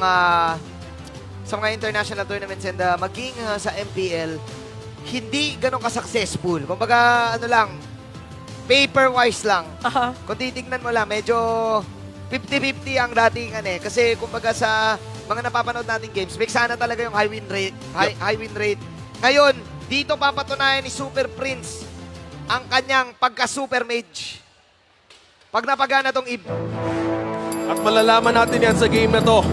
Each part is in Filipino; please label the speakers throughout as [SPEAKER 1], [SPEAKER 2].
[SPEAKER 1] sa mga international tournaments and maging sa MPL, hindi ganun ka-successful. Kumbaga, ano lang, paper-wise lang. Kung titignan mo lang, medyo 50-50 ang dating kasi kumbaga sa mga napapanood nating games, big sana talaga yung high win rate. Ngayon, dito papatunayan ni Super Prince ang kanyang pagka-super mage. Pag napagana tong Eve.
[SPEAKER 2] At malalaman natin yan sa game na to.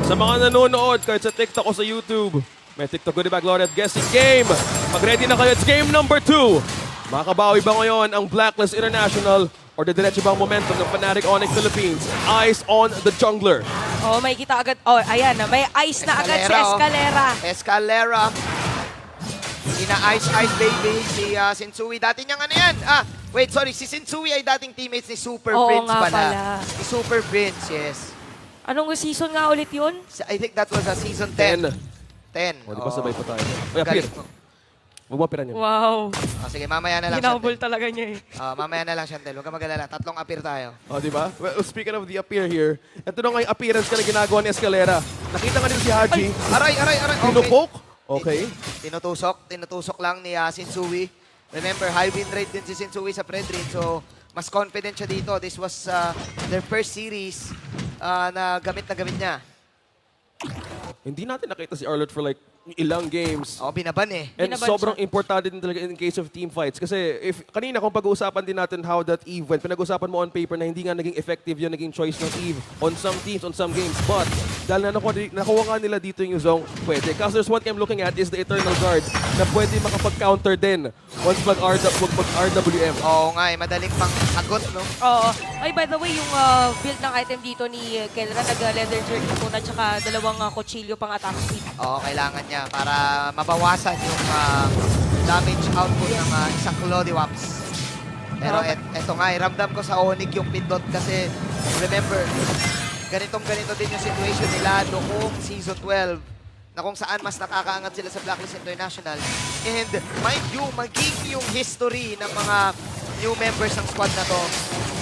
[SPEAKER 2] Sa mga nanonood, kahit sa TikTok o sa YouTube, may TikTok Goodie Bag Loaded guessing game. Mag-ready na kayo. It's game number 2. Makakabawi ba ngayon ang Blacklist International or the diretso bang momentum ng Fnatic Onyx Philippines? Eyes on the jungler.
[SPEAKER 3] Oh, may kita agad. Oh, ayan. May ice na agad si Escalera.
[SPEAKER 1] Escalera. Ina-ice baby. Si Sensui. Dati niyang ano yan? Wait, sorry. Si Sensui ay dating teammates ni Super Prince pala. Si Super Prince, yes.
[SPEAKER 3] Anong season nga ulit yun?
[SPEAKER 1] I think that was season 10. 10.
[SPEAKER 2] O, di ba sabay pa tayo? Uy, appear. Huwag mo appearan yun.
[SPEAKER 3] Wow.
[SPEAKER 1] Sige, mamaya na lang.
[SPEAKER 3] Ginabol talaga niya eh.
[SPEAKER 1] Mamaya na lang, Chantel. Huwag ka mag-alala. 3 appear tayo.
[SPEAKER 2] O, di ba? Well, speaking of the appear here, ito na nga yung appearance ka na ginagawa ni Escalera. Nakita nga dito si Haji.
[SPEAKER 1] Aray.
[SPEAKER 2] Tinupok. Okay.
[SPEAKER 1] Tinutusok lang ni Sensui. Remember, high win rate din si Sensui sa Predrin. So, mas confident siya dito. This was their first series na gamit niya.
[SPEAKER 2] Hindi natin nakita si Arlott for like ilang games.
[SPEAKER 1] Binaban eh.
[SPEAKER 2] And
[SPEAKER 3] Binaban
[SPEAKER 2] sobrang
[SPEAKER 3] siya.
[SPEAKER 2] importante din talaga in case of team fights. Kasi if kanina kung pag-uusapan din natin how that Eve went, pinag-uusapan mo on paper na hindi nga naging effective yung naging choice ng Eve on some teams, on some games. But dahil nakuha nga nila dito yung zone, pwede. Kasi there's one thing I'm looking at is the Eternal Guard na pwede makapag-counter din once mag-RWM.
[SPEAKER 1] Oo nga eh. Madaling pang agot, no?
[SPEAKER 3] Oo. Ay, by the way, yung build ng item dito ni Kelra, nag-leather jerky po na tsaka 2 kutsilyo pang attack speed.
[SPEAKER 1] Oo, kailangan niya para mabawasan yung damage output ng isang Clodiwaps. Pero eto nga, ramdam ko sa Onyx yung pindot kasi remember, ganito din yung situation nila noong Season 12 na kung saan mas nakakaangat sila sa Blacklist International. And mind you, maging yung history ng mga new members ng squad na to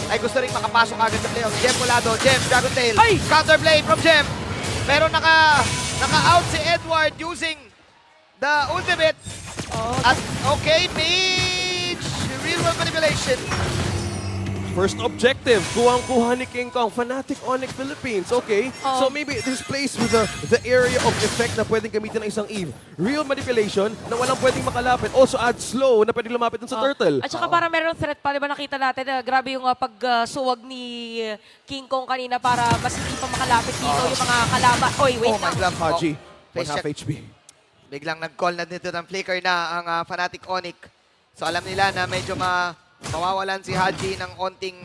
[SPEAKER 1] ay gusto rin makapasok agad sa playoff. Jem Volado, Jem, Dragon Tail, counterplay from Jem. Pero naka-out si Edward using the ultimate. At okay, Mage, real world manipulation.
[SPEAKER 2] First objective, kuhang-kuha ni King Kong, Fnatic Onyx Philippines. Okay, so maybe this plays with the area of effect na pwedeng gamitin ng isang Eve. Real manipulation na walang pwedeng makalapit. Also add slow na pwedeng lumapit dun sa turtle.
[SPEAKER 3] At saka para meron threat pa, di ba nakita natin, grabe yung pagsuwag ni King Kong kanina para mas hindi pa makalapit dito yung mga kalaban. Oy, wait
[SPEAKER 1] Oh my
[SPEAKER 3] lang.
[SPEAKER 1] God.
[SPEAKER 2] Haji,
[SPEAKER 1] Face
[SPEAKER 2] 1/2
[SPEAKER 1] check.
[SPEAKER 2] HP.
[SPEAKER 1] Biglang nag-call na dito ng flicker na ang Fnatic Onyx. So alam nila na medyo mawawalan si Haji ng onting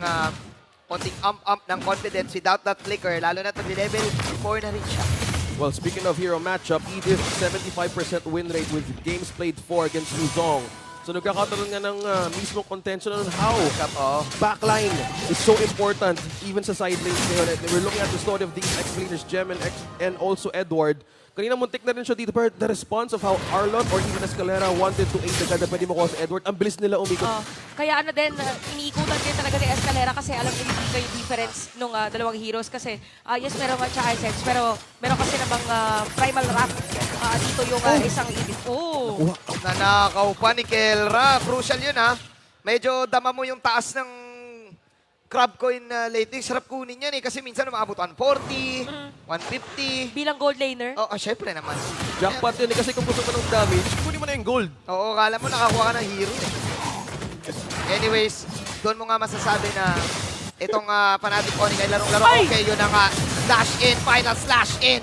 [SPEAKER 1] ump ng confidence without that flicker. Lalo na level 4 na rin siya.
[SPEAKER 2] Well, speaking of hero matchup, Edith 75% win rate with games played 4 against Luzong. So nagkakataroon nga ng mismong contention on how backline is so important even sa side lanes ngayon. And we're looking at the story of these ex-laners, Gem and also Edward. Kanina muntik na rin siya dito, pero the response of how Arlott or even Escalera wanted to aid the guy na pwede makuha sa Edward, ang bilis nila umikot.
[SPEAKER 3] Kaya ano din, iniikutan din talaga ni Escalera kasi alam niyo hindi kayo difference nung dalawang heroes kasi yes, meron nga siya Icex, pero meron kasi namang Primal Wrath dito yung isang Edith.
[SPEAKER 1] Nanakaw pa ni Kelra. Crucial yun Medyo dama mo yung taas ng crab coin lately. Sarap kunin yan kasi minsan umaabot 140, 150.
[SPEAKER 3] Bilang gold laner.
[SPEAKER 1] Syempre naman.
[SPEAKER 2] Jackpot yun kasi kung gusto mo ng damage, kunin mo na yung gold.
[SPEAKER 1] Oo, kala mo nakakuha ka ng hero. Anyways, doon mo nga masasabi na itong Fnatic Onyx ay larong-laro. Okay, yun na nga. Slash in, final slash in.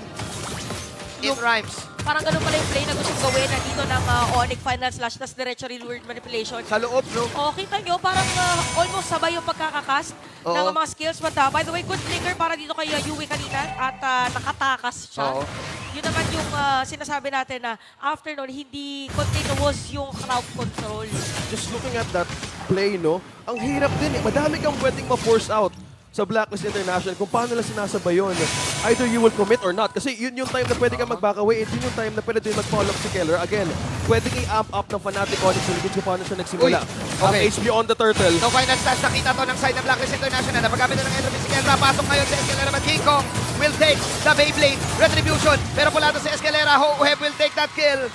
[SPEAKER 1] In rhymes.
[SPEAKER 3] Parang ganun pala yung play na gusto gawin na dito ng Onyx Final Slash tas diretso real world manipulation.
[SPEAKER 1] Sa loob, no?
[SPEAKER 3] Kita nyo, parang almost sabay yung pagkakakast ng mga skills. But by the way, good flicker para dito kay Yui kanina at nakatakas siya. Yun naman yung sinasabi natin na after nun, hindi continuous yung crowd control.
[SPEAKER 2] Just looking at that play, no? Ang hirap din eh. Madami kang pwedeng ma-force out. sa Blacklist International kung paano nila sinasabay yun. Either you will commit or not. Kasi yun yung time na pwede kang mag-back away. Yun yung time na pwede din mag-follow up si Keller. Again, pwedeng i-amp up ng Fnatic Onyx ulit kung paano siya nagsimula.
[SPEAKER 1] Uy, okay.
[SPEAKER 2] HP on the turtle.
[SPEAKER 1] No final stats, nakita to ng side ng Blacklist International. Napagamit na ng entropy si Kendra. Pasok ngayon sa Escalera. But King Kong will take the Beyblade Retribution. Pero pula to si Escalera. Hoheb will take that kill.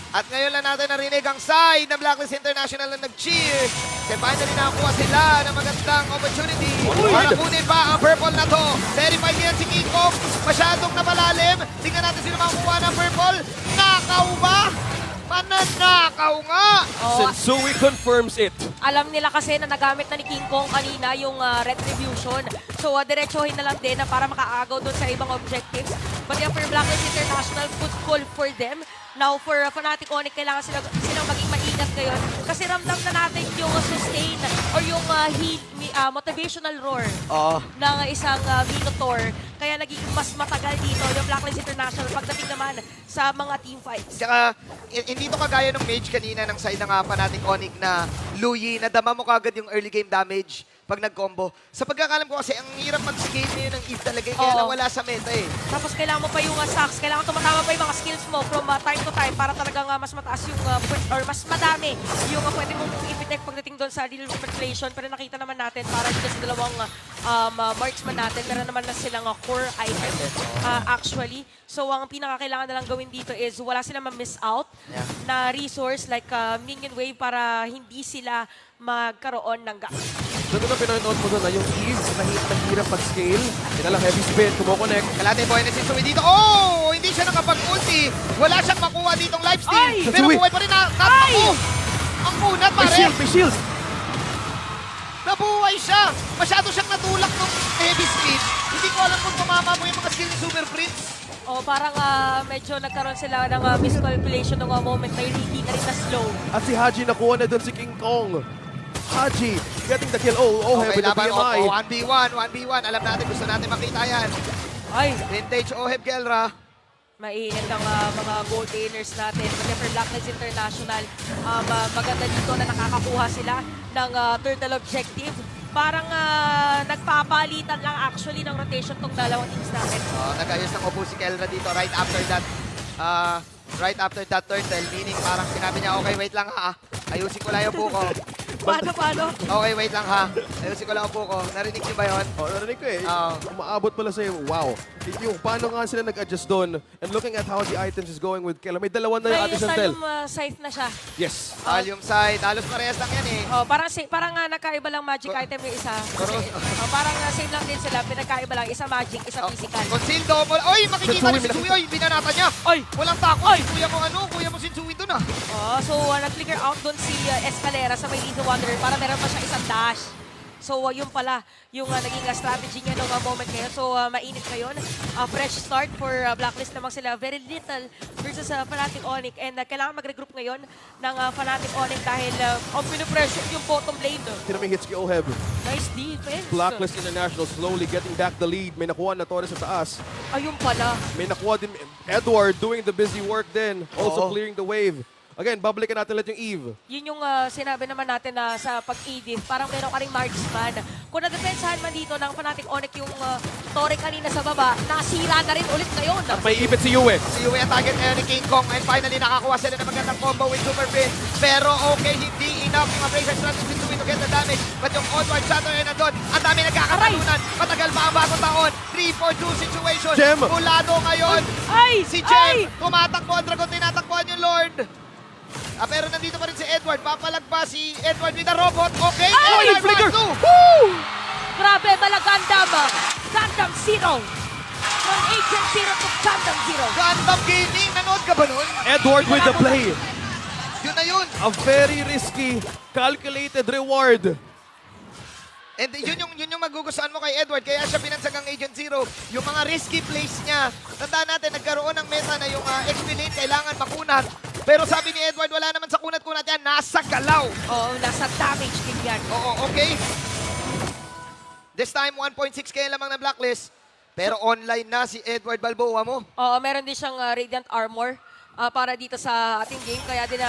[SPEAKER 1] At ngayon lang natin narinig ang side ng Blacklist International na nag-cheer. Kasi finally nakakuha sila ng magandang opportunity. Para kunin pa ang purple na to. Verified yan si King Kong. Masyadong napalalim. Tingnan natin sino makakuha ng purple. Nakaw ba? Mananakaw nga!
[SPEAKER 3] Oh,
[SPEAKER 2] Sensui confirms it.
[SPEAKER 3] alam nila kasi na nagamit na ni King Kong kanina yung Retribution. So, diretsohin na lang din na para makaagaw doon sa ibang objectives. But yeah, for Blacklist International, good call for them. Now, for Fnatic Onyx, kailangan silang maging maingat ngayon. Kasi ramdam na natin yung sustain or yung motivational roar ng isang Minotaur. Kaya naging mas matagal dito yung Blacklist International pagdating naman sa mga team fights.
[SPEAKER 1] Tsaka, hindi to kagaya ng mage kanina ng side ng Fnatic Onyx na Luyi, nadama mo kagad yung early game damage pag nag-combo. Sa pagkakalam ko kasi, ang hirap mag-scale ngayon ng Eve talaga, kaya
[SPEAKER 3] Oo.
[SPEAKER 1] nawala sa meta eh.
[SPEAKER 3] Tapos kailangan mo pa yung stacks, kailangan tumatama pa yung mga skills mo from time to time para talagang mas mataas yung or mas madami yung pwede mong i-protect pagdating doon sa deal manipulation. Pero nakita naman natin para dito sa dalawang marksman natin, meron naman na silang core item actually. So ang pinakakailangan na lang gawin dito is wala silang ma-miss out na resource like minion wave para hindi sila magkaroon ng gap.
[SPEAKER 2] Doon na pinanood mo doon na yung Eve, nahirap mag-scale. Yan lang, heavy spin, kumokonek.
[SPEAKER 1] Kalate boy na si Sui dito. Oh! Hindi siya nakapag-ulti. Wala siyang makuha ditong lifesteal.
[SPEAKER 3] Ay!
[SPEAKER 1] Pero
[SPEAKER 2] Sui.
[SPEAKER 1] buhay pa rin na. Ang kunat
[SPEAKER 2] May
[SPEAKER 1] pare.
[SPEAKER 2] shield, may shield!
[SPEAKER 1] Nabuhay siya. Masyado siyang natulak ng heavy speed. Hindi ko alam kung tumama mo yung mga skill ni Super Prince.
[SPEAKER 3] O parang medyo nagkaroon sila ng miscalculation ng moment na yun, hindi na rin na-slow.
[SPEAKER 2] At si Haji nakuha na doon si King Kong. Haji getting the kill.
[SPEAKER 1] Okay,
[SPEAKER 2] Heavy the
[SPEAKER 1] laban.
[SPEAKER 2] BMI.
[SPEAKER 1] 1v1. Alam natin, gusto natin makita yan.
[SPEAKER 3] Ay,
[SPEAKER 1] Vintage Oheb Kelra.
[SPEAKER 3] mainit ang mga gold gainers natin. Pati for Blacklist International, maganda dito na nakakakuha sila ng turtle objective. Parang nagpapalitan lang actually ng rotation tong dalawang teams natin.
[SPEAKER 1] Nag-ayos ng upo si Kelra dito right after that turtle. Meaning parang sinabi niya, okay, wait lang ha. Ayusin ko lang yung buko.
[SPEAKER 3] Paano?
[SPEAKER 1] Okay, wait lang ha. Ayusin ko lang yung buko. Narinig niyo ba yun?
[SPEAKER 2] Narinig ko eh.
[SPEAKER 1] Oo.
[SPEAKER 2] Umaabot pala sa'yo. Wow. Yung paano nga sila nag-adjust doon and looking at how the items is going with Keller. May dalawa na yung
[SPEAKER 3] May
[SPEAKER 2] ating Santel.
[SPEAKER 3] scythe na siya.
[SPEAKER 2] Yes.
[SPEAKER 1] Volume side. Halos parehas lang yan eh.
[SPEAKER 3] Parang nagkaiba lang magic item yung isa. Parang same lang din sila. Pinagkaiba lang. Isa magic, isa physical.
[SPEAKER 1] Conceal double. Oy, makikita ni
[SPEAKER 2] Sensui,
[SPEAKER 1] Sensui. Oy, binanata niya.
[SPEAKER 3] Oy!
[SPEAKER 1] Walang takot.
[SPEAKER 2] Oy!
[SPEAKER 1] Kuya mo Sensui doon ah.
[SPEAKER 3] So, nag-flicker out doon si Escalera sa may Lethal Wanderer para meron pa siya isang dash. So, yun pala yung naging strategy niya noong moment ngayon. So, mainit ngayon. Fresh start for Blacklist namang sila. Very little versus Fnatic Onyx. And kailangan mag-regroup ngayon ng Fnatic Onyx dahil pinupressure yung bottom lane.
[SPEAKER 2] Tinaming hits kay Oheb.
[SPEAKER 3] Nice defense.
[SPEAKER 2] Blacklist International slowly getting back the lead. May nakuha na Torres sa taas.
[SPEAKER 3] Ayun pala.
[SPEAKER 2] May nakuha din Edward doing the busy work din. Also clearing the wave. Again, babalikan natin ulit yung Eve.
[SPEAKER 3] Yun yung sinabi naman natin na sa pag-edit, parang meron ka ring marksman. Kung nadepensahan man dito ng Fnatic Onyx yung Torre kanina sa baba, nasira na rin ulit ngayon.
[SPEAKER 2] At may ipit si Yue.
[SPEAKER 1] Si Yue ang target ngayon ni King Kong and finally nakakuha sila ng magandang combo with Super Prince. Pero okay, hindi enough yung Abrasive strategy to get the damage. But yung onward shatter ay nandun. Ang dami nagkakatalunan. Matagal pa ang bagong taon. 3-4-2 situation.
[SPEAKER 2] Gem!
[SPEAKER 1] Mulado ngayon.
[SPEAKER 3] Ay!
[SPEAKER 1] Si
[SPEAKER 3] Ay!
[SPEAKER 1] Gem, tumatakbo ang Dragon, tinatakbuhan yung Lord. Pero nandito pa rin si Edward. Papalagpa si Edward with the robot. Okay,
[SPEAKER 3] Ay!
[SPEAKER 1] Edward
[SPEAKER 2] Flicker!
[SPEAKER 1] Woo!
[SPEAKER 3] Grabe, mala Gundam. Gundam Zero. From Agent Zero to Gundam Zero.
[SPEAKER 1] Gundam Gaming, nanood ka ba nun?
[SPEAKER 2] Edward with the play.
[SPEAKER 1] Yun na yun.
[SPEAKER 2] A very risky, calculated reward.
[SPEAKER 1] And yun yung magugustuhan mo kay Edward, kaya siya pinansagang Agent Zero. Yung mga risky plays niya, tandaan natin, nagkaroon ng meta na yung XP lane, kailangan makunat. Pero sabi ni Edward, wala naman sa kunat-kunat yan, nasa galaw.
[SPEAKER 3] Oo, nasa damage din yan.
[SPEAKER 1] Oo, okay. This time, 1.6k lamang na blacklist. Pero online na si Edward Balboa mo.
[SPEAKER 3] Oo, meron din siyang Radiant Armor. para dito sa ating game. Kaya din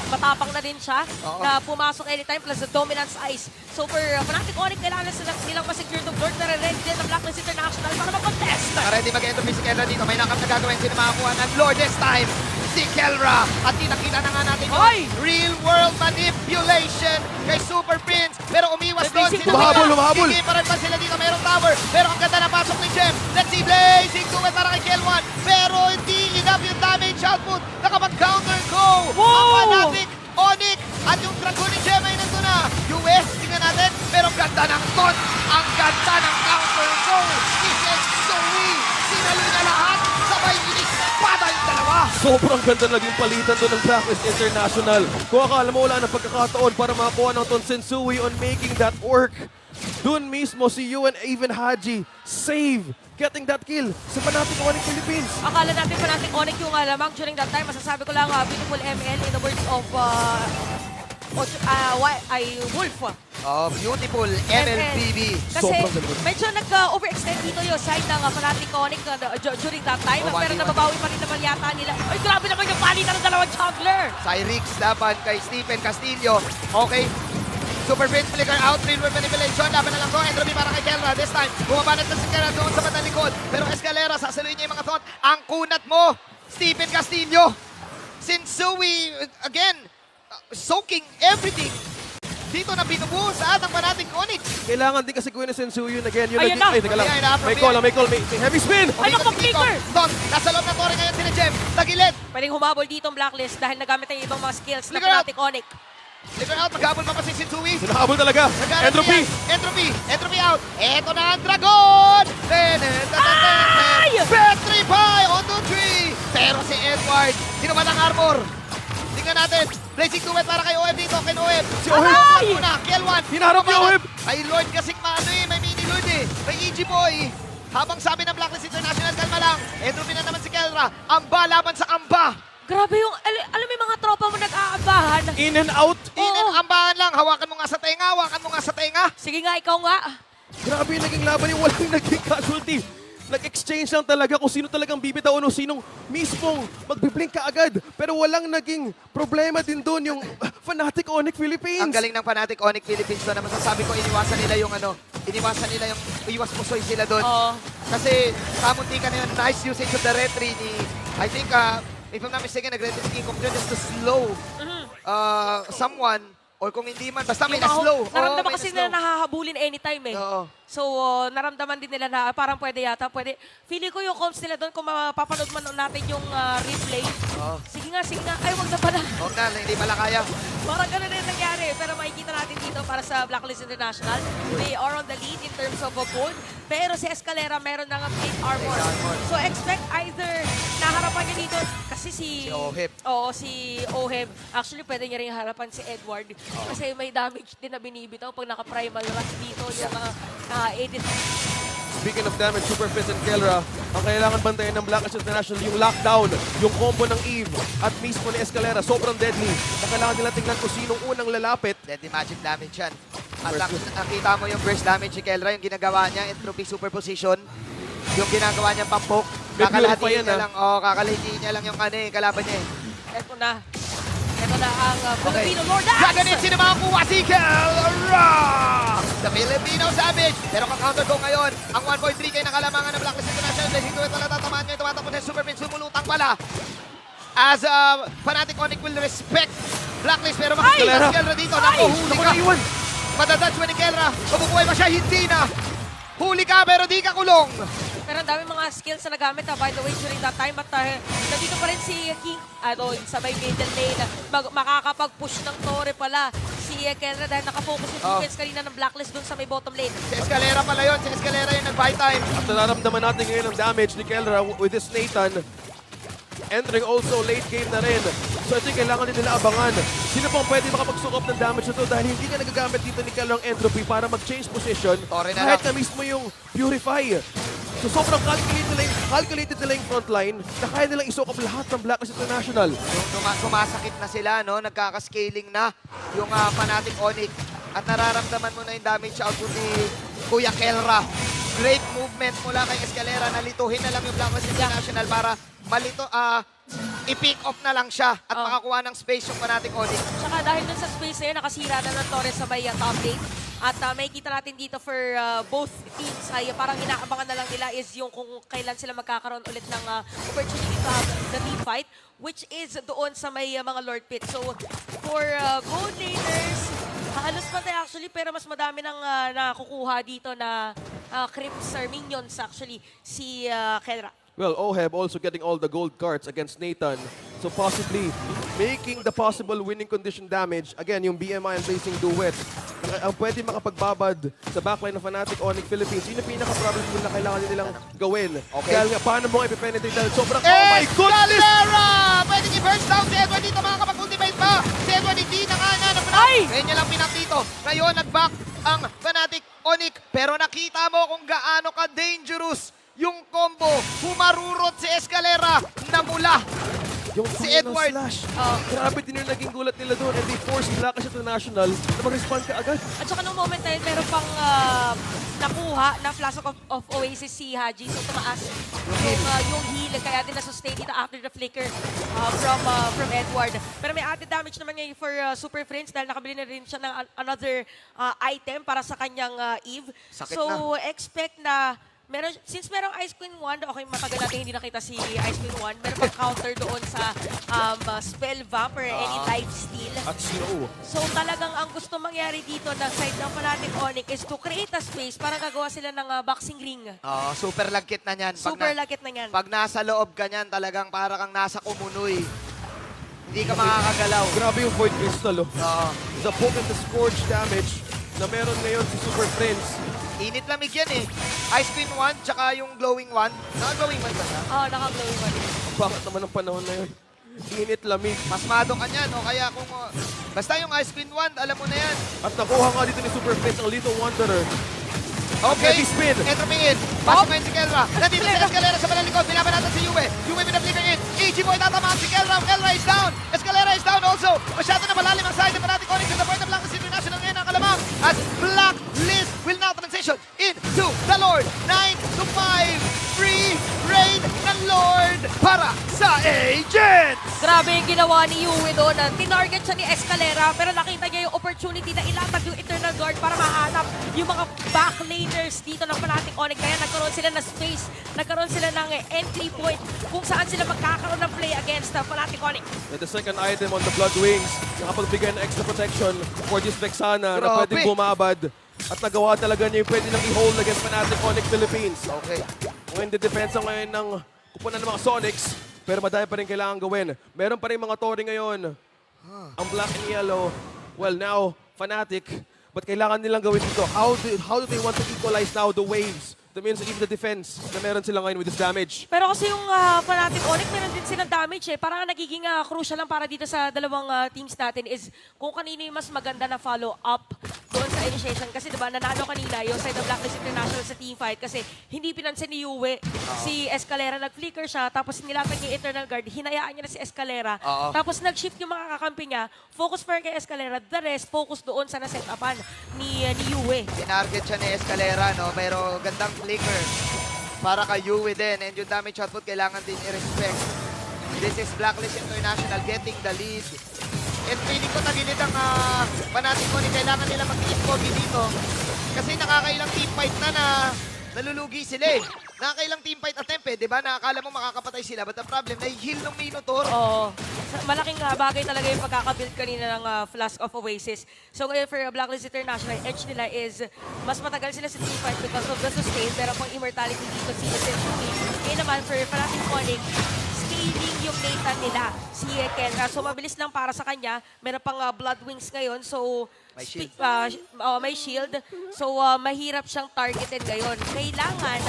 [SPEAKER 3] matapang na din siya
[SPEAKER 1] Oo.
[SPEAKER 3] na pumasok anytime plus the dominance ice. So for Fnatic Onyx, kailangan nilang ma-secure the Lord na ready din ng Blacklist International para mag-contest.
[SPEAKER 1] Naka-ready mag-entropy si Kelra dito. May nakap na gagawin. Sino makakuha ng Lord this time? Si Kelra. At nakita na nga natin yung
[SPEAKER 3] Oy!
[SPEAKER 1] real world manipulation kay Super Prince. Pero umiwas doon.
[SPEAKER 3] Blazing
[SPEAKER 1] Sino
[SPEAKER 2] Humahabol,
[SPEAKER 1] nila?
[SPEAKER 2] humahabol.
[SPEAKER 1] Kikiparan pa sila dito. Mayroong tower. Pero ang ganda na pasok ni Gem. Let's see Blazing Duet para kay Kel1. Pero hindi enough yung damage output. Nakapag-counter go.
[SPEAKER 3] Wow!
[SPEAKER 1] Ang Fnatic Onyx at yung Dragon ni Gem ay nandun na. US, tingnan natin. Pero ang ganda ng ton. Ang ganda ng counter go. Zoe. Sinaloy na lahat. Sabay inispada yung dalawa.
[SPEAKER 2] Sobrang ganda naging palitan doon ng Blacklist International. Kung akala mo wala ng pagkakataon para makakuha ng Ton Sensui on making that work. Doon mismo si Yuan even Haji save getting that kill sa Fnatic Onyx Philippines.
[SPEAKER 3] Akala natin Fnatic Onyx yung lamang during that time. Masasabi ko lang, beautiful ML in the words of Wolf.
[SPEAKER 1] Oh, beautiful MLBB.
[SPEAKER 3] Kasi
[SPEAKER 2] Sobrang ganda.
[SPEAKER 3] medyo nag-overextend dito yung side ng Fnatic Onyx during that time.
[SPEAKER 1] Oh,
[SPEAKER 3] Pero
[SPEAKER 1] 1v1.
[SPEAKER 3] nababawi pa rin naman yata nila. Ay, grabe naman yung palitan ng dalawang juggler.
[SPEAKER 1] Cyrix laban kay Stephen Castillo. Okay. Super Prince flicker out, real world manipulation. Laban na lang to. Entropy para kay Kelra. This time, bumabanat na si Kelra doon sa bandang likod. Pero Escalera, sasaluhin niya yung mga thought. Ang kunat mo, Stephen Castillo. Sensui, again, soaking everything. Dito na binubuo sa atang Fnatic Onyx.
[SPEAKER 2] Kailangan din kasi kunin Sensui yun again. Yun
[SPEAKER 3] Ayan
[SPEAKER 2] naging-
[SPEAKER 3] na.
[SPEAKER 2] Ay, teka lang.
[SPEAKER 1] Ayan na,
[SPEAKER 2] May call, may heavy spin!
[SPEAKER 3] Ay, naku, flicker!
[SPEAKER 1] Don, nasa loob ng tore ngayon si Gem. Tagilid.
[SPEAKER 3] Pwedeng humabol dito ang Blacklist dahil nagamit ang ibang mga skills ng
[SPEAKER 1] Flicker out.
[SPEAKER 3] Fnatic Onyx.
[SPEAKER 1] Flicker out, maghabol pa si Sensui.
[SPEAKER 2] Sinahabol talaga. Entropy!
[SPEAKER 1] Entropy out. Eto na ang Dragon!
[SPEAKER 3] Ay!
[SPEAKER 1] Petrify on the tree! Pero si Edward, sino ba ng armor? Tingnan natin. Blazing Duet para kay OM dito, kay OM.
[SPEAKER 2] Si OM.
[SPEAKER 3] Ay!
[SPEAKER 1] Muna, Kel1.
[SPEAKER 2] Hinaharap ni OM.
[SPEAKER 1] Ay, Lord kasing maano eh, may mini Lord eh. May EG Boy. Habang sabi ng Blacklist International, kalma lang. Entropy na naman si Kelra. Amba laban sa amba.
[SPEAKER 3] Grabe yung, alam mo yung mga tropa mo nag-aabahan.
[SPEAKER 2] In and out.
[SPEAKER 1] Inen, ambahan lang. Hawakan mo nga sa tenga, hawakan mo nga sa tenga.
[SPEAKER 3] Sige nga, ikaw nga.
[SPEAKER 2] Grabe yung naging laban yung walang naging casualty. Nag-exchange lang talaga kung sino talagang bibitaw o sinong mismong magbiblink ka agad. Pero walang naging problema din doon yung Fnatic Onyx Philippines.
[SPEAKER 1] Ang galing ng Fnatic Onyx Philippines doon na masasabi ko iniwasan nila yung iwas pusoy sila doon.
[SPEAKER 3] Oo.
[SPEAKER 1] Kasi kamunti ka na yun, nice usage of the retry ni, I think, if I'm not mistaken, nag-retry si King Kong dyan just to slow someone. Or kung hindi man, basta may
[SPEAKER 3] Yung mga-
[SPEAKER 1] na-slow. Oo,
[SPEAKER 3] Naramdaman
[SPEAKER 1] may
[SPEAKER 3] kasi
[SPEAKER 1] na-slow.
[SPEAKER 3] nila nahahabulin anytime eh.
[SPEAKER 1] Oo.
[SPEAKER 3] So, naramdaman din nila na parang pwede. Feeling ko yung comms nila doon, kung mapapanood man natin yung replay.
[SPEAKER 1] Oo.
[SPEAKER 3] Sige nga. Ay, wag na pala.
[SPEAKER 1] Huwag na, hindi pala kaya.
[SPEAKER 3] Parang ganun rin nangyari. Pero makikita natin dito para sa Blacklist International. They are on the lead in terms of a gold. Pero si Escalera meron ng plate armor.
[SPEAKER 1] Plate armor.
[SPEAKER 3] So, expect either naharapan niya dito. Kasi
[SPEAKER 1] Si Oheb.
[SPEAKER 3] Oo, si Oheb. Actually, pwede niya rin harapan si Edward. Kasi may damage din na binibitaw pag naka-primal rush dito yung mga edit.
[SPEAKER 2] Speaking of damage, Super Prince and Kelra, ang kailangan bantayan ng Blacklist International yung lockdown, yung combo ng Eve, at mismo ni Escalera, sobrang deadly. Na kailangan nila tingnan kung sinong unang lalapit.
[SPEAKER 1] Deadly magic damage yan. At nakita mo yung burst damage ni Kelra, yung ginagawa niya, entropy superposition. Yung ginagawa niya pampok.
[SPEAKER 2] May
[SPEAKER 1] Kakalahatiin
[SPEAKER 2] purify yan,
[SPEAKER 1] niya lang. Kakalahatiin niya lang yung kalaban niya eh.
[SPEAKER 3] Ito na ang Filipino Lord Axe.
[SPEAKER 1] Gaganit sino makakuha si Kelra! The Filipino Savage! Pero ka-counter go ngayon, ang 1.3K na kalamangan ng Blacklist International. Blazing Duet wala tatamaan niya. Tumatapos na Super Prince, sumulutang pala. As Fnatic Onyx will respect Blacklist, pero makikita si Kelra dito. Naku, huli
[SPEAKER 2] Naku,
[SPEAKER 1] ka.
[SPEAKER 2] naiwan.
[SPEAKER 1] Madadadge mo ni Kelra. Mabubuhay ba siya? Hindi na. Huli ka, pero di ka kulong.
[SPEAKER 3] Pero ang dami mga skills na nagamit by the way during that time. At nandito pa rin si King sa may middle lane. Makakapag-push ng Torre pala si Kelra dahil nakafocus yung defense kanina ng Blacklist dun sa may bottom lane.
[SPEAKER 1] Si Escalera pala yun. Si Escalera yung nag-buy time.
[SPEAKER 2] At nararamdaman natin ngayon ang damage ni Kelra with this Nathan. Entering also late game na rin. So ito yung kailangan din nila abangan. Sino pang pwede makapagsukop ng damage na to dahil hindi nga nagagamit dito ni Kelra ang entropy para mag-change position.
[SPEAKER 1] Torre na
[SPEAKER 2] Kahit
[SPEAKER 1] lang.
[SPEAKER 2] na mismo yung purify. So sobrang calculated nila yung frontline na kaya nilang isukop lahat ng Blacklist International.
[SPEAKER 1] Sumasakit na sila, no? Nagkakascaling na yung Fnatic Onyx. At nararamdaman mo na yung damage output ni Kuya Kelra. Great movement mula kay Escalera. Nalituhin na lang yung Blacklist International para i-pick off na lang siya at
[SPEAKER 3] Oh.
[SPEAKER 1] makakuha ng space yung Fnatic Onyx.
[SPEAKER 3] Tsaka dahil dun sa space na yun, nakasira na ng Torres sa may top lane. At may kita natin dito for both teams ay parang inaabangan na lang nila is yung kung kailan sila magkakaroon ulit ng opportunity to have the team fight, which is doon sa may mga Lord Pit. So for gold laners, halos pantay actually, pero mas madami nang nakukuha dito na creeps or minions actually si Kenra.
[SPEAKER 2] Well, Oheb also getting all the gold cards against Nathan. So possibly making the possible winning condition damage. Again, yung BMI and Blazing Duet. Ang pwede makapagbabad sa backline ng Fnatic Onyx Philippines. Yun yung pinaka-probable na kailangan nilang gawin.
[SPEAKER 1] Okay.
[SPEAKER 2] Dahil nga, paano mo i-penetrate dahil sobrang... Oh my goodness!
[SPEAKER 1] Escalera! Pwedeng i-burst down si Edward dito, makakapag-ultimate pa. Si Edward hindi na nga na
[SPEAKER 3] Ay!
[SPEAKER 1] Ngayon niya lang pinap dito. Ngayon, nag-back ang Fnatic Onyx. Pero nakita mo kung gaano ka-dangerous yung combo. Humarurot si Escalera na mula.
[SPEAKER 2] Yung
[SPEAKER 1] Si
[SPEAKER 2] final
[SPEAKER 1] Edward.
[SPEAKER 2] slash. Grabe din yung naging gulat nila doon. And they forced Blackish International na mag-respond ka agad.
[SPEAKER 3] At saka nung moment na yun, meron pang nakuha na Flask of Oasis si Haji. So tumaas yung heal. Kaya din na-sustain dito after the flicker from Edward. Pero may added damage naman ngayon for Super Friends dahil nakabili na rin siya ng another item para sa kanyang Eve.
[SPEAKER 1] Sakit
[SPEAKER 3] so expect na since merong Ice Queen 1, okay, matagal natin hindi nakita si Ice Queen 1, meron pang counter doon sa Spell Vamp or any life steal.
[SPEAKER 2] At zero.
[SPEAKER 3] So talagang ang gusto mangyari dito ng side ng Fnatic Onyx is to create a space para gagawa sila ng boxing ring.
[SPEAKER 1] Super lagkit na niyan.
[SPEAKER 3] Super lagit na yan.
[SPEAKER 1] Pag nasa loob ka niyan, talagang para kang nasa kumunoy. Hindi ka makakagalaw.
[SPEAKER 2] Grabe yung Void Crystal. Oh.
[SPEAKER 1] Oo.
[SPEAKER 2] The potent the scourge damage na meron ngayon si Super Friends.
[SPEAKER 1] Init lamig yan eh. Ice Queen 1, tsaka yung Glowing 1. Naka-Glowing 1 ba siya?
[SPEAKER 3] Naka-glowy pa rin.
[SPEAKER 2] Bakit naman ang panahon na yun? Init lamig.
[SPEAKER 1] Pasmado ka niyan, o kaya kung... basta yung Ice Queen 1, alam mo na yan.
[SPEAKER 2] At nakuha nga dito ni Super Friends ang Little Wanderer.
[SPEAKER 1] Okay,
[SPEAKER 2] Heavy spin.
[SPEAKER 1] entropy in. Pasok ngayon si Kelra. Nandito si Escalera sa balalikod. Binaban natin si Yue. Yue pinaflicker in. EG Boy tatamaan si Kelra. Kelra is down. Escalera is down also. Masyado na malalim ang side ng Fnatic Onyx. At the point of Black International ngayon ang kalamang. At Blacklist will now transition into the Lord. 9 to 5. Free reign ng Lord para sa Agents.
[SPEAKER 3] Grabe yung ginawa ni Yue doon. Tinarget siya ni Escalera pero nakita niya yung opportunity na ilatag yung Eternal Guard para mahanap yung mga backlaners dito ng Fnatic Onyx. Kaya nagkaroon sila ng space, nagkaroon sila ng entry point kung saan sila magkakaroon ng play against the Fnatic Onyx.
[SPEAKER 2] With the second item on the Blood Wings, nakapagbigay ng extra protection for this Vexana na
[SPEAKER 1] Grabe.
[SPEAKER 2] pwedeng bumabad. At nagawa talaga niya yung pwede nang i-hold against Fnatic Onyx Philippines.
[SPEAKER 1] Okay.
[SPEAKER 2] Ngayon, the defense ngayon ng kupunan ng mga Sonics, pero madami pa rin kailangan gawin. Meron pa rin mga Tori ngayon. Ang black and yellow, well now, Fnatic, but kailangan nilang gawin dito. How do they want to equalize now the waves? That means even the defense na meron sila ngayon with this damage.
[SPEAKER 3] Pero kasi yung Fnatic Onyx, meron din silang damage eh. Parang nagiging crucial lang para dito sa dalawang teams natin is kung kanino yung mas maganda na follow-up doon sa initiation. Kasi diba, nanalo kanina yung side ng Blacklist International sa team fight kasi hindi pinansin ni Yue. Si Escalera, nag-flicker siya, tapos nilatag niya yung Eternal Guard, hinayaan niya na si Escalera. Tapos nag-shift yung mga kakampi niya, focus for kay Escalera, the rest focus doon sa na-set-upan ni Yue.
[SPEAKER 1] Tinarget siya ni Escalera, no? Pero gandang flicker para kay Yue din. And yung damage output kailangan din i-respect. This is Blacklist International getting the lead. And feeling ko tagilid ang Fnatic Onyx. Kailangan nila mag-i-pogi dito. Kasi nakakailang team fight na nalulugi sila eh. Nakakailang team fight attempt eh. Diba? Nakakala mo makakapatay sila. But the problem, na-heal ng Minotaur.
[SPEAKER 3] Oo. Malaking bagay talaga yung pagkakabuild kanina ng Flask of Oasis. So ngayon for Blacklist International, edge nila is mas matagal sila sa team fight because of the sustain. Pero pang immortality dito si Sentry. Ngayon naman for Fnatic Onyx, scaling yung Nathan nila, si Kenra. So mabilis lang para sa kanya. Meron pang Blood Wings ngayon. So
[SPEAKER 1] May shield.
[SPEAKER 3] may shield. So mahirap siyang targetin ngayon. Kailangan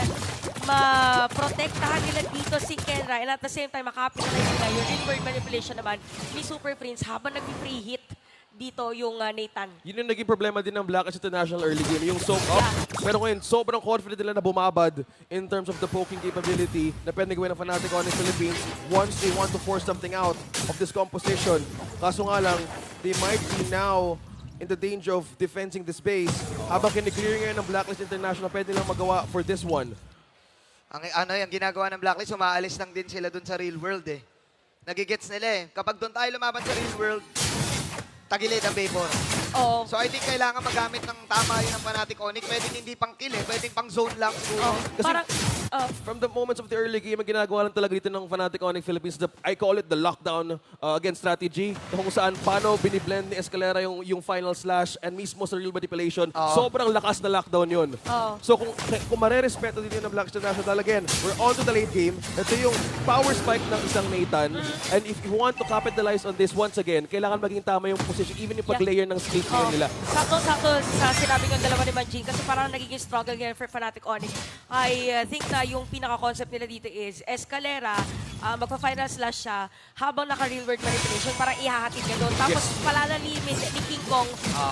[SPEAKER 3] ma-protektahan nila dito si Kenra and at the same time makapitalize nila yung real-world manipulation naman ni Super Prince habang nag-free hit dito yung Nathan.
[SPEAKER 2] Yun yung naging problema din ng Blackish International early game, yung soak up. Pero ngayon, sobrang confident nila na bumabad in terms of the poking capability na pwede gawin ng Fnatic Onyx Philippines once they want to force something out of this composition. Kaso nga lang, they might be now in the danger of defending the space. Habang kiniklear ngayon ng Blacklist International, pwede lang magawa for this one.
[SPEAKER 1] Yung ginagawa ng Blacklist, umaalis lang din sila dun sa real world eh. nagigets nila eh. Kapag doon tayo lumaban sa real world, tagilid ang Baybor.
[SPEAKER 3] Oo.
[SPEAKER 1] So I think kailangan magamit ng tama yun ng Fnatic Onyx. Pwedeng hindi pang kill eh, pwedeng pang zone lang siguro.
[SPEAKER 2] Kasi-
[SPEAKER 3] Parang,
[SPEAKER 2] From the moments of the early game, ang ginagawa lang talaga dito ng Fnatic Onyx Philippines, I call it the lockdown against strategy. Kung saan, paano biniblend ni Escalera yung final slash and mismo sa real manipulation.
[SPEAKER 1] Oo.
[SPEAKER 2] Sobrang lakas na lockdown yun.
[SPEAKER 3] Oo.
[SPEAKER 2] So kung marerespeto din yun ng Black Star National, again, we're on to the late game. Ito yung power spike ng isang Nathan. And if you want to capitalize on this once again, kailangan maging tama yung position, even yung pag-layer ng skills nila.
[SPEAKER 3] sakto-sakto sa sinabi ng dalawa ni Manjin kasi parang nagiging struggle ngayon for Fnatic Onyx. I think na yung pinaka-concept nila dito is Escalera, magpa-final slash siya habang naka-real world manipulation, parang ihahatid niya doon. Tapos palalalimin ni King Kong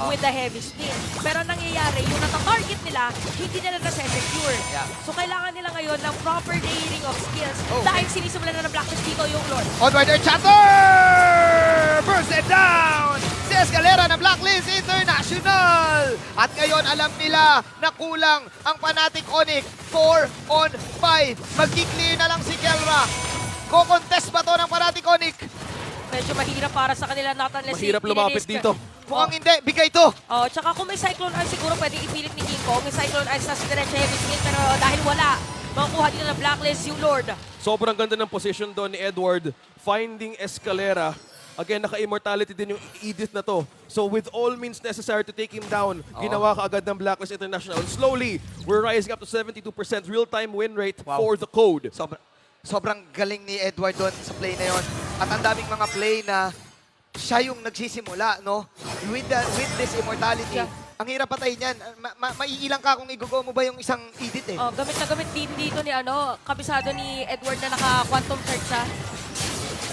[SPEAKER 3] with the heavy spin. Pero nangyayari, yung nata-target nila, hindi nila nasa-secure.
[SPEAKER 1] Yeah.
[SPEAKER 3] So kailangan nila ngayon ng proper layering of skills
[SPEAKER 1] Oh.
[SPEAKER 3] dahil sinisimulan na ng Blacklist dito yung Lord.
[SPEAKER 1] Onward their chatter! Burst it down! Si Escalera na Blacklist International! At ngayon alam nila na kulang ang Fnatic Onyx. 4 on 5. Magki-clear na lang si Kelra. Ko-contest ba to ng Fnatic Onyx?
[SPEAKER 3] Medyo mahirap para sa kanila, not unless
[SPEAKER 2] Mahirap lumapit dito.
[SPEAKER 1] Mukhang hindi. Bigay to.
[SPEAKER 3] Oh, tsaka kung may Cyclone Eyes, siguro pwede ipilit ni King Kong. May Cyclone Eyes na si Diretso Heavy Skill, pero dahil wala, makukuha dito ng Blacklist yung Lord.
[SPEAKER 2] Sobrang ganda ng position doon ni Edward. Finding Escalera. Again, naka-immortality din yung Edith na to. So with all means necessary to take him down, ginawa ka agad ng Blacklist International. Slowly, we're rising up to 72% real-time win rate
[SPEAKER 1] Wow.
[SPEAKER 2] for the code.
[SPEAKER 1] Sobrang galing ni Edward doon sa play na yon. At ang daming mga play na siya yung nagsisimula, no? With this immortality.
[SPEAKER 3] Yeah.
[SPEAKER 1] Ang hirap patay niyan. Maiilang ka kung i-go mo ba yung isang edit eh.
[SPEAKER 3] Oh, gamit na gamit din dito ni kabisado ni Edward na naka-quantum charge siya.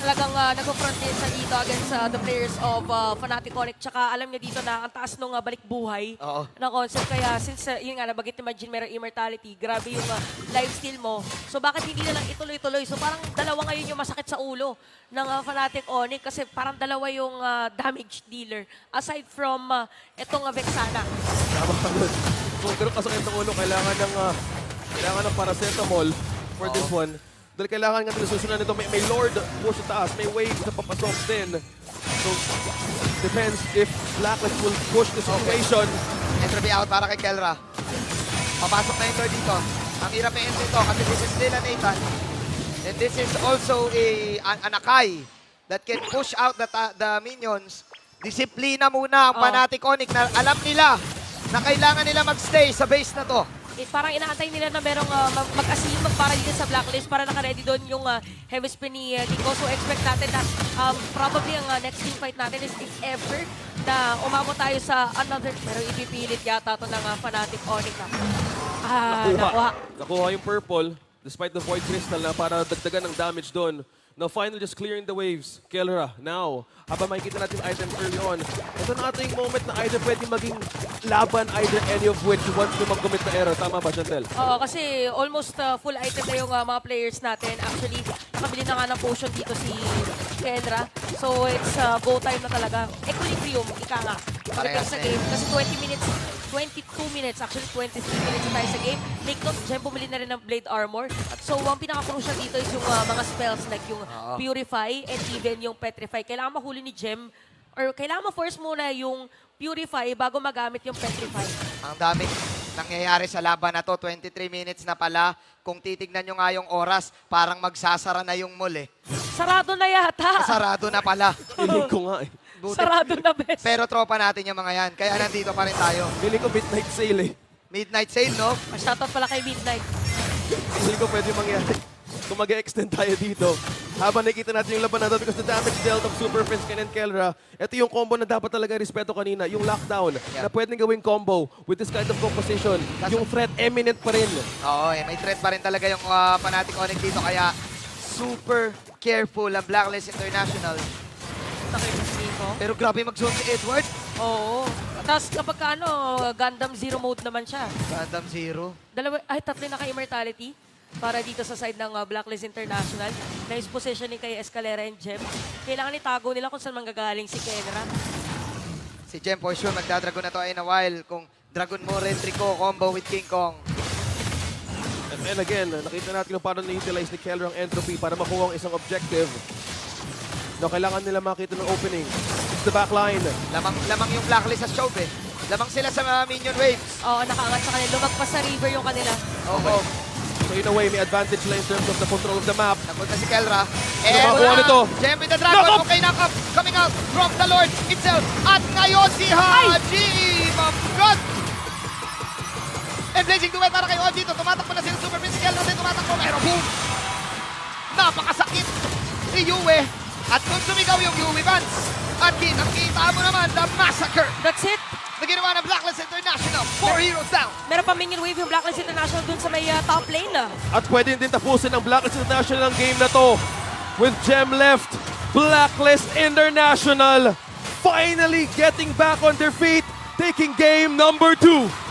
[SPEAKER 3] Talagang nag-front din sa dito against the players of Fnatic Onyx. Tsaka alam niya dito na ang taas nung balik buhay
[SPEAKER 1] Oo.
[SPEAKER 3] na concept. Kaya since yun nga, nabagit ni Majin merong immortality, grabe yung lifesteal mo. So bakit hindi na lang ituloy-tuloy? So parang dalawa ngayon yung masakit sa ulo ng Fnatic Onyx kasi parang dalawa yung damage dealer. Aside from itong Vexana.
[SPEAKER 2] Tama ka doon. Kung ganun kasakit ng ulo, kailangan ng paracetamol for this one. Dahil kailangan nga nila susunan nito. May Lord push sa taas. May wave na papasok din. So, depends if Blacklist will push the situation.
[SPEAKER 1] Entropy out para kay Kelra. Papasok na yung Lord dito. Ang hirap na entry to kasi this is still a Nathan. And this is also an Akai that can push out the minions. Disiplina muna ang Fnatic Onyx na alam nila na kailangan nila magstay sa base na to.
[SPEAKER 3] Parang inaantay nila na merong mag-asim para dito sa Blacklist para naka-ready doon yung heavy spin ni Kiko. So expect natin na probably ang next team fight natin is if ever na umabot tayo sa another, pero ipipilit yata ito ng Fnatic Onyx.
[SPEAKER 2] Nakuha yung purple despite the Void Crystal na para dagdagan ng damage doon. Now finally just clearing the waves. Kelra, now, habang makikita natin item early on, ito na ito yung moment na either pwede maging laban, either any of which wants to mag-commit na error. Tama ba, Chantel?
[SPEAKER 3] Oo, kasi almost full item na yung mga players natin. Actually, nakabili na nga ng potion dito si Kendra. So it's go time na talaga. Equilibrium, ika nga.
[SPEAKER 1] Parehas
[SPEAKER 3] Sa
[SPEAKER 1] na
[SPEAKER 3] game. Kasi 22 minutes, actually 23 minutes na tayo sa game. Make note, Jem bumili na rin ng Blade Armor. So ang pinaka-crucial dito is yung mga spells like yung Purify and even yung Petrify. Kailangan mahuli ni Jem or kailangan ma-force muna yung Purify bago magamit yung Petrify.
[SPEAKER 1] Ang daming nangyayari sa laban na to. 23 minutes na pala. Kung titignan nyo nga yung oras, parang magsasara na yung mall eh.
[SPEAKER 3] Sarado na yata.
[SPEAKER 1] Sarado na pala.
[SPEAKER 2] Feeling ko nga eh.
[SPEAKER 1] Buti.
[SPEAKER 3] Sarado na, best.
[SPEAKER 1] Pero tropa natin yung mga yan. Kaya nandito pa rin tayo.
[SPEAKER 2] Feeling ko midnight sale eh.
[SPEAKER 1] Midnight sale, no?
[SPEAKER 3] Shoutout pala kay Midnight.
[SPEAKER 2] Feeling ko pwede mangyari. Kung mag-extend tayo dito, habang nakikita natin yung laban natin because the damage dealt of Super Prince Ken and Kelra, ito yung combo na dapat talaga respeto kanina, yung lockdown, na pwedeng gawing combo with this kind of composition. Yung threat eminent pa rin.
[SPEAKER 1] Oo, may threat pa rin talaga yung Fnatic Onyx dito. Kaya super careful ang Blacklist International. Pero grabe mag-zone si Edward.
[SPEAKER 3] Oo. Tapos kapag Gundam Zero mode naman siya.
[SPEAKER 1] Gundam Zero.
[SPEAKER 3] Tatlo na ka-immortality para dito sa side ng Blacklist International. Nice positioning kay Escalera and Jem. Kailangan itago nila kung saan manggagaling si Kenra.
[SPEAKER 1] Si Jem for sure magdadragon na to in a while. Kung Dragon mo, Rentrico, combo with King Kong.
[SPEAKER 2] And again, nakita natin kung paano na-utilize ni Kelra ang entropy para makuha ang isang objective. No, kailangan nila makita ng opening. It's the backline.
[SPEAKER 1] Lamang yung Blacklist sa Shove eh. Lamang sila sa mga minion waves.
[SPEAKER 3] Oo, nakaangat sa kanila. Lumagpas sa river yung kanila.
[SPEAKER 1] Oo.
[SPEAKER 2] So in a way, may advantage lang in terms of the control of the map.
[SPEAKER 1] Napunta si Kelra.
[SPEAKER 2] makakuha nito?
[SPEAKER 1] Gem with the Dragon.
[SPEAKER 2] Knock up!
[SPEAKER 1] Okay, knock up. Coming out from the Lord itself. At ngayon si Haji. Mamgod. And blazing duet para kay Oji. Tumatakbo na sila Super Prince. Kelra din tumatakbo. Pero boom. Napakasakit ni Yue. At kung sumigaw yung Yue Vance. At kita mo naman the massacre
[SPEAKER 3] That's it.
[SPEAKER 1] na ginawa ng Blacklist International. 4 heroes down.
[SPEAKER 3] Meron pa minion wave yung Blacklist International dun sa may top lane.
[SPEAKER 2] At pwede din tapusin ng Blacklist International ang game na to. With Gem left, Blacklist International finally getting back on their feet, taking game number 2.